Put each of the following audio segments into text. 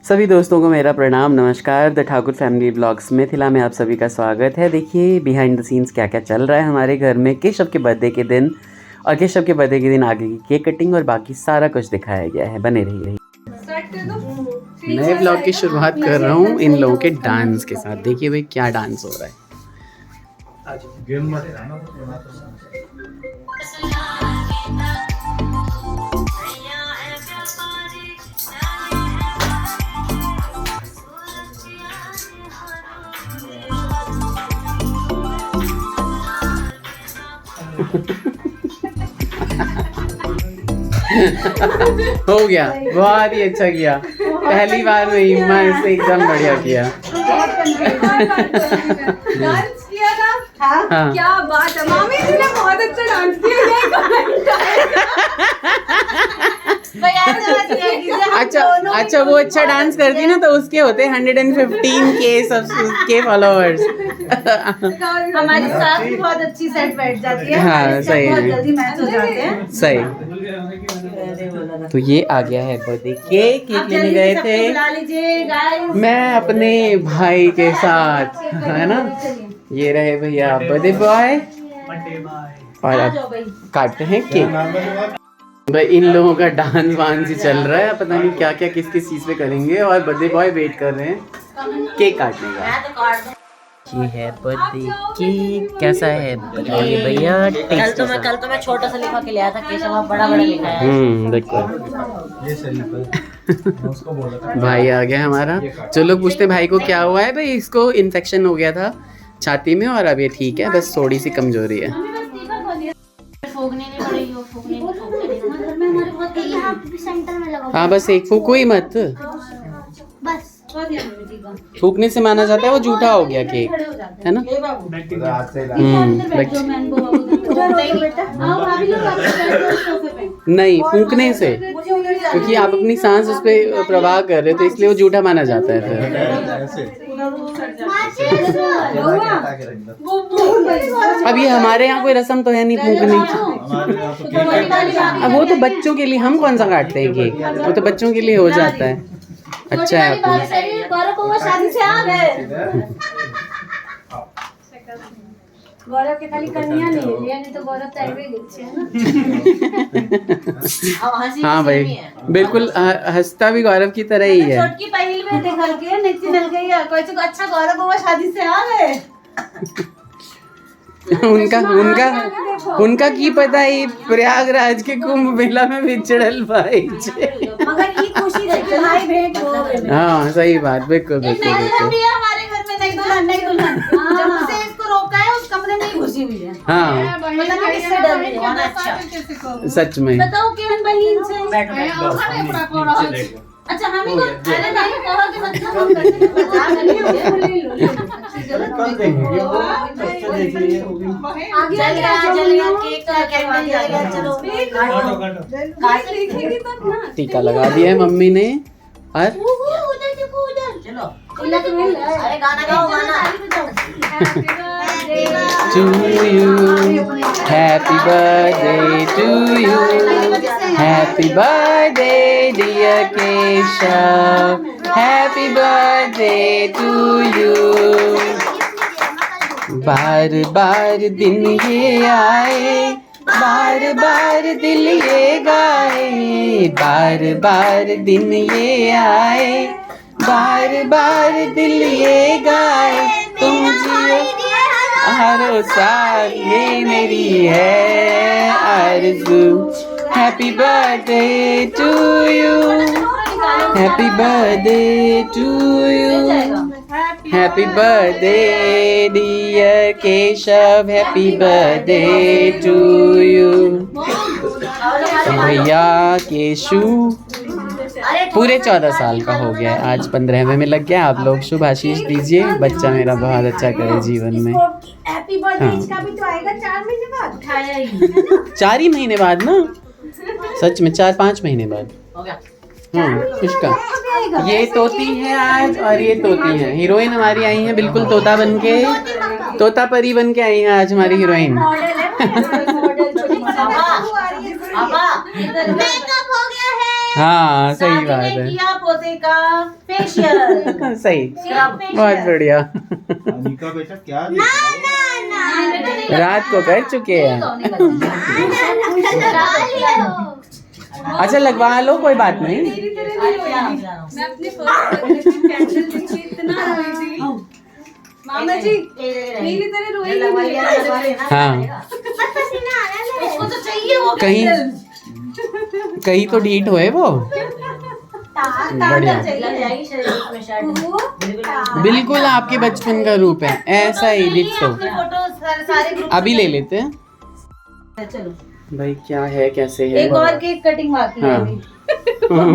सभी दोस्तों को मेरा प्रणाम, नमस्कार। The Thakur family blogs Mithila में आप सभी का स्वागत है। देखिए बिहाइंड द सीन्स क्या क्या चल रहा है हमारे घर में केशव के बर्थडे के दिन। और केशव के बर्थडे के दिन आगे की केक कटिंग और बाकी सारा कुछ दिखाया गया है। बने रहिए। नए ब्लॉग की शुरुआत कर रहा हूँ इन लोगों के डांस के साथ। देखिए भाई क्या डांस हो रहा है। हो गया, बहुत ही अच्छा किया। पहली बार में हिम्मा से एकदम बढ़िया किया। डांस किया ना? हाँ। क्या बात है, मामी जी ने बहुत अच्छा डांस किया। अच्छा वो अच्छा डांस करती ना तो उसके होते 115K के फॉलोअर्स। हमारी सास भी बहुत अच्छी सेट बैठ जाती है। हाँ सही बहुत है, जल्दी मैच हो जाते हैं। सही। तो ये आ गया है बर्थडे केक लेने गए थे बुला लीजिए गाइस। मैं अपने भाई के साथ, है ना। ये रहे भैया बर्थडे बॉय। और अब काटते हैं केक। भाई इन लोगों का डांस वांस ही चल रहा है, पता नहीं क्या क्या किस किस चीज़ पे करेंगे। और बर्थडे बॉय वेट कर रहे हैं केक काटने का। ये है बर्थडे केक, कैसा है बताइए भैया। कल तो मैं छोटा सा लिखा के लिया था, केशव आप बड़ा लिखा है। देखो भाई आ गया हमारा। जो लोग पूछते भाई को क्या हुआ है, भाई इसको इन्फेक्शन हो गया था छाती में और अब ये ठीक है, बस थोड़ी सी कमजोरी है। हाँ बस एक फूको ही मत, थूकने से माना जाता है वो झूठा हो गया केक, है ना। नहीं फूकने से, क्योंकि आप अपनी सांस उस पर प्रवाह कर रहे हो तो इसलिए वो झूठा माना जाता है फिर। अब ये हमारे यहाँ कोई रस्म तो है नहीं फूकने की। अब वो तो बच्चों के लिए, हम कौन सा काटते हैं केक, वो तो बच्चों के लिए हो जाता है। अच्छा है शादी से आ गए। गौरव के खाली कन्या नहीं तो गौरव हाँ भाई बिल्कुल हंसता भी गौरव की तरह ही है। छोटकी पहली में देखल के नीचे चल गई है कोई तो अच्छा गौरव बाबा शादी से आ गए। उनका की पता है प्रयागराज के कुंभ मेला में बिछड़ल भाई। मगर ये खुशी रहती भाई भेंट हो गए। हाँ सही बात, बिल्कुल बिल्कुल बिल्कुल। हमारे घर में नहीं दुल्हन जब से इसको रोका है उस कमरे में ही घुसी हुई है। हाँ सच में बताओ केहन बहन से। अच्छा हम ही अरे नहीं कहो कि मतलब हम टीका लगा दिया है मम्मी ने। और अरे गाना गाओ to you, happy birthday to you, happy birthday dear Keshav, happy birthday to you। बार बार दिन ये आए, बार बार दिल ये गाए, बार बार दिन ये आए, बार बार दिल ये गाए, तुम जियो हर साल ये मेरी है आरज़ू। Happy birthday to you, happy birthday to you, happy birthday dear Keshav, happy birthday to you. भैया केशु पूरे 14 साल का हो गया है, आज 15वें में लग गया। आप लोग शुभ आशीष दीजिए, बच्चा मेरा बहुत अच्छा करे जीवन में। हैप्पी बर्थडे इसका भी तो आएगा 4 महीने बाद। 4 ही महीने बाद ना, सच में 4-5 महीने बाद। हाँ इसका ये तोती है आज और ये तोती है। हीरोइन हमारी आई है बिल्कुल तोता बन के, तोता परी बन के आई है आज हमारी हीरोइन। मेकअप हो गया है। हाँ सही दादी बात ने है। किया पोते का फेशियल। सही, बहुत बढ़िया। अनिका बेटा क्या रात को कर चुके हैं। अच्छा लगवा लो, कोई बात नहीं। मेरी तरह नहीं रोई थी। मैं अपने फर्स्ट बर्थडे पे कैंडल देख के इतना रोई थी। मामा जी मेरी तरह रोई नहीं। हाँ उसको तो चाहिए वो कहीं कहीं तो डीट हुए वो। बढ़िया, बिल्कुल आपके बचपन का रूप है, ऐसा ही डिट्टो। फोटो सारे ग्रुप अभी ले लेते हैं चलो। भाई, क्या है कैसे है। एक और केक कटिंग बाकी है हाँ। अभी। हाँ।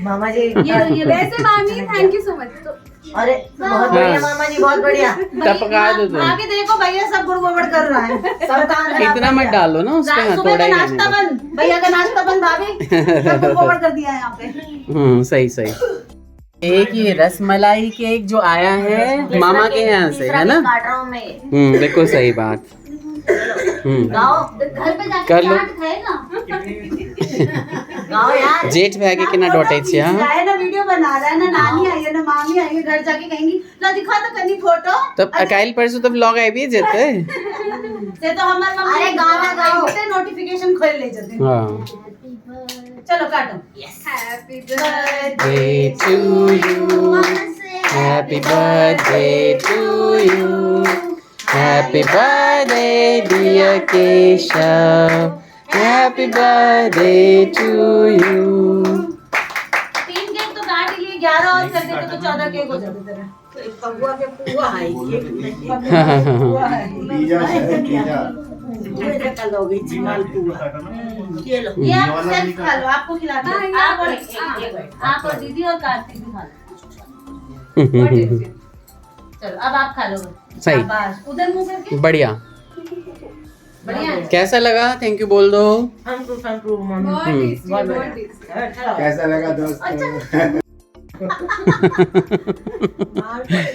मामा जी ये वैसे मामी थैंक यू सो मच। तो अरे बहुत बढ़िया मामा जी, बहुत बढ़िया। टपका दो तुम। भाभी देखो भैया सब गुड़ कर रहा है, सब काम खराब इतना कर मत दिया। डालो ना उसपे, हाँ, सुबह थोड़ा का ही नाश्ता रहने बंद, भैया का नाश्ता बंद, भाभी सब गुड़ कर दिया है यहाँ पे। दो। सही सही। एक ये रसमलाई केक जो आया है मामा के यहाँ से, है ना। काट रहा हूँ मैं। बिल्कुल सही बात। गाओ घर पे जाके कर लो। चाट खाएगा। गाओ यार। जेठ भाई के कितना डॉटे छे। हाँ है ना, वीडियो बना रहा है ना, नानी आई है ना मामी आई है, घर जाके कहेंगी ला दिखा तो कनी फोटो। तब अकाइल परसों तो व्लॉग आई भी जेते। से तो हमार मम्मी अरे गाओ से नोटिफिकेशन खोल ले जाते। हाँ। चलो काटो। Happy Birthday to you. Happy birthday to you. Happy birthday dear Keshav. Happy birthday to you. 3 cake तो काट लिए, 11 और कर देते तो 14 केक हो जाते तेरे। पगुआ के पुआ है ये। पिज्जा है पिज्जा। ये लो, ये आप सेल्फ खा लो, आपको खिलाते हैं। आप और दीदी और कार्तिक भी खा लो। चलो अब आप खा लो। सही। शाबाश। उधर मुंह करके। बढ़िया। बढ़िया है। कैसा लगा? थैंक यू बोल दो। हमको बहुत टेस्टी, बहुत टेस्टी। कैसा लगा दोस्त?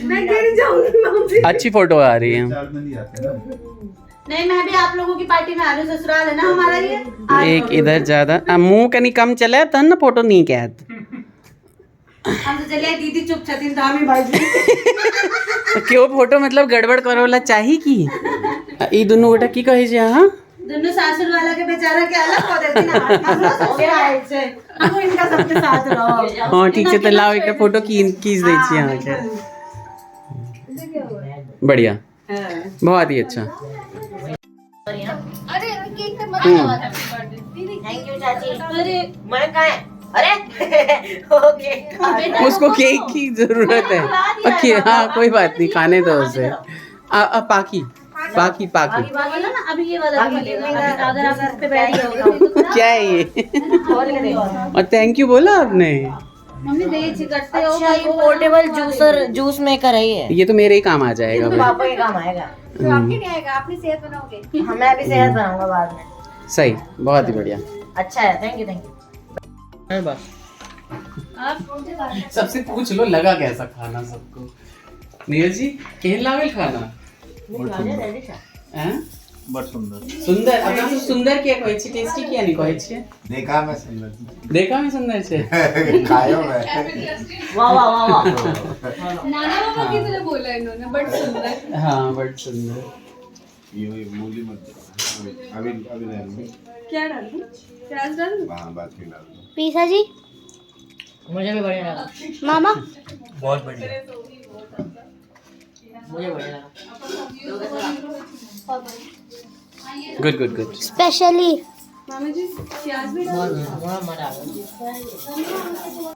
मैं गिर जाऊंगी मामी। अच्छी फोटो आ रही है। चार में नहीं आते ना। नहीं, मैं भी आप लोगों की पार्टी में आ रही हूँ, ससुराल है ना हमारा ये। एक इधर ज्यादा मुंह कनी कम चले तन ना फोटो नहीं कहत। हम तो चलिए दीदी चुप छथिन तो हम ही भाई। क्यों फोटो मतलब गड़बड़ करोला चाही की। ई दुनु गोटा की कहे जे। हाँ दोनों सासुर वाला के बेचारा के अलग हो देती ना। हम लोग ससुराल से, हम इनका सबके साथ रहो। हाँ ठीक है, तो लाओ एक फोटो खींच दे छी यहाँ के। बढ़िया, बहुत ही अच्छा। अरे केक पे मत थैंक यू चाची। अरे मैं कहाँ है? अरे ओके। उसको केक की जरूरत है। ओके हाँ कोई बात नहीं, खाने दो उसे। पाकी पाकी पाकी बाकी ना अभी ये वाला भी मिलेगा। अगर आप इस पे बैठ गए क्या है ये। और थैंक यू बोला आपने। मम्मी दे करते हो। अच्छा ये पोर्टेबल जूसर जूस मेकर है ये तो मेरे ही काम आ जाएगा भाई। पापा के काम आएगा। तो आपके नहीं आएगा, आपने सेहत बनाओगे। हाँ, मैं भी सेहत बनाऊंगा बाद में। सही, बहुत ही बढ़िया। अच्छा है, थैंक यू। सबसे पूछ लो लगा कैसा खाना सबको। नीरज जी केहन लागल खाना? हैं? बड़ सुंदर। सुंदर। अपना तो सुंदर के कहै छी, टेस्टी किया नहीं कहै छी? देखा में सुंदर। देखा में सुंदर छे। खायो में। वाह वाह वाह वाह। नाना बाबा की तरह बोला इन्होंने, बट सुंदर। हाँ बट सुंदर। ये मूली मत अभी नहीं। क्या डालूं? प्याज डालूं? हाँ बात नहीं डाल दो। पीसा जी, मुझे भी बढ़िया लगा। मामा बहुत बढ़िया। मुझे बढ़िया लगा। Good good good. स्पेशली मामा जी प्याज भी डालूं? बहुत मजा आ गया।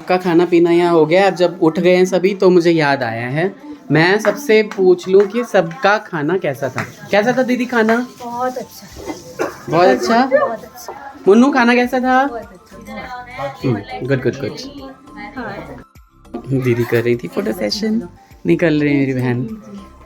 का खाना पीना यहाँ हो गया। अब जब उठ गए हैं सभी तो मुझे याद आया है मैं सबसे पूछ लूँ कि सबका खाना कैसा था। कैसा था दीदी खाना? बहुत अच्छा। बहुत अच्छा। मुन्नू खाना कैसा था? Good good good. दीदी कर रही थी फोटो सेशन। निकल रही है मेरी बहन।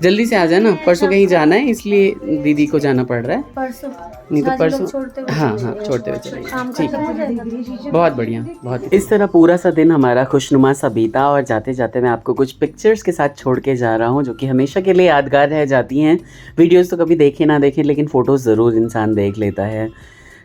जल्दी से आ जाना, परसों कहीं जाना है इसलिए दीदी को जाना पड़ रहा है। परसों नहीं तो परसों हाँ हाँ छोड़ते हुए चलेंगे। ठीक है, बहुत बढ़िया। बहुत इस तरह पूरा सा दिन हमारा खुशनुमा सा बीता और जाते जाते मैं आपको कुछ पिक्चर्स के साथ छोड़ के जा रहा हूँ जो कि हमेशा के लिए यादगार रह जाती हैं। वीडियोस तो कभी देखे ना देखे लेकिन फ़ोटोज़ ज़रूर इंसान देख लेता है।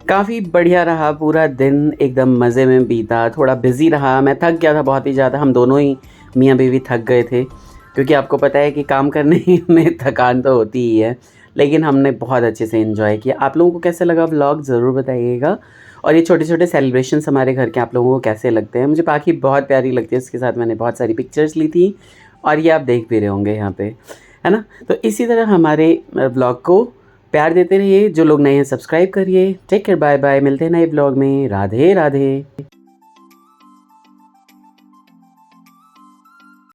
काफ़ी बढ़िया रहा पूरा दिन, एकदम मज़े में बीता। थोड़ा बिज़ी रहा, मैं थक गया था बहुत ही ज़्यादा। हम दोनों ही मियाँ बीवी थक गए थे, क्योंकि आपको पता है कि काम करने में थकान तो होती ही है, लेकिन हमने बहुत अच्छे से एंजॉय किया। आप लोगों को कैसे लगा व्लॉग ज़रूर बताइएगा। और ये छोटे छोटे सेलिब्रेशंस हमारे घर के आप लोगों को कैसे लगते हैं। मुझे पाखी बहुत प्यारी लगती है, उसके साथ मैंने बहुत सारी पिक्चर्स ली थी और ये आप देख भी रहे होंगे यहाँ पे, है ना। तो इसी तरह हमारे व्लॉग को प्यार देते रहिए। जो लोग नए हैं सब्सक्राइब करिए। Take care, bye bye. मिलते हैं नए व्लॉग में। राधे राधे।